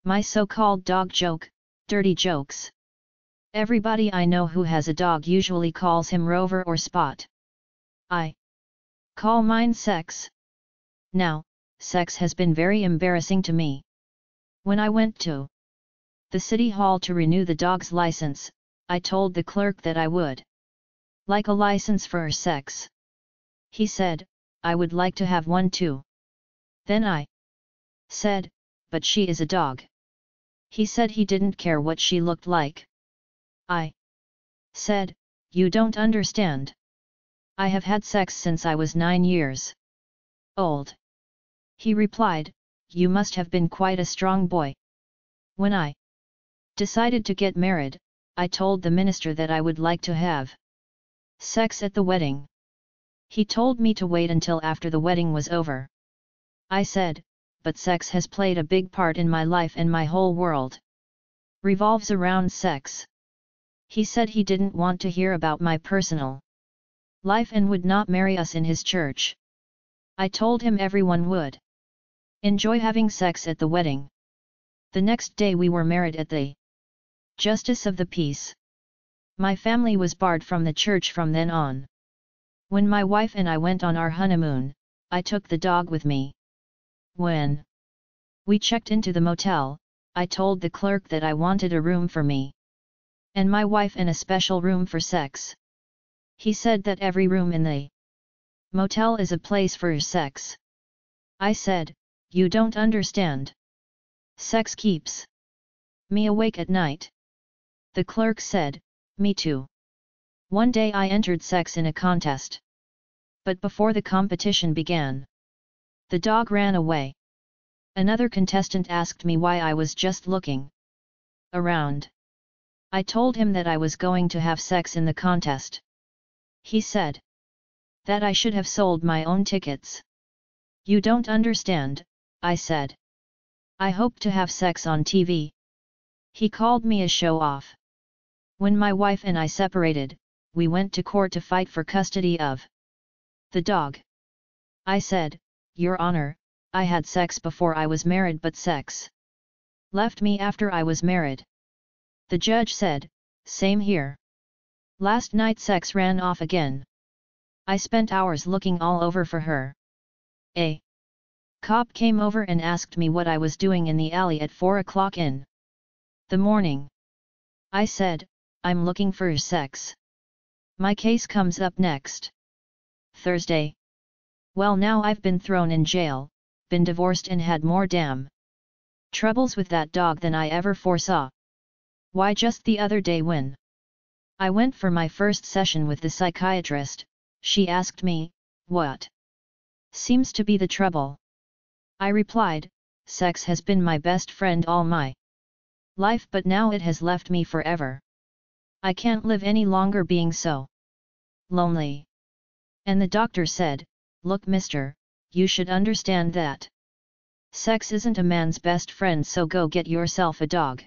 My so-called dog joke, dirty jokes. Everybody I know who has a dog usually calls him Rover or Spot. I call mine Sex. Now, Sex has been very embarrassing to me. When I went to the city hall to renew the dog's license, I told the clerk that I would like a license for Sex. He said, I would like to have one too. Then I said, but she is a dog. He said he didn't care what she looked like. I said, you don't understand. I have had sex since I was 9 years old. He replied, you must have been quite a strong boy. When I decided to get married, I told the minister that I would like to have sex at the wedding. He told me to wait until after the wedding was over. I said, but sex has played a big part in my life and my whole world revolves around sex. He said he didn't want to hear about my personal life and would not marry us in his church. I told him everyone would enjoy having sex at the wedding. The next day we were married at the Justice of the Peace. My family was barred from the church from then on. When my wife and I went on our honeymoon, I took the dog with me. When we checked into the motel, I told the clerk that I wanted a room for me and my wife and a special room for sex. He said that every room in the motel is a place for sex. I said, you don't understand. Sex keeps me awake at night. The clerk said, me too. One day I entered sex in a contest. But before the competition began, the dog ran away. Another contestant asked me why I was just looking around. I told him that I was going to have sex in the contest. He said that I should have sold my own tickets. You don't understand, I said. I hope to have sex on TV. He called me a show-off. When my wife and I separated, we went to court to fight for custody of the dog. I said, Your Honor, I had sex before I was married but sex left me after I was married. The judge said, same here. Last night sex ran off again. I spent hours looking all over for her. A cop came over and asked me what I was doing in the alley at 4 o'clock in the morning. I said, I'm looking for sex. My case comes up next Thursday. Well, now I've been thrown in jail, been divorced and had more damn troubles with that dog than I ever foresaw. Why, just the other day when I went for my first session with the psychiatrist, she asked me, what seems to be the trouble? I replied, sex has been my best friend all my life, but now it has left me forever. I can't live any longer being so lonely. And the doctor said, look, mister, you should understand that sex isn't a man's best friend, so go get yourself a dog.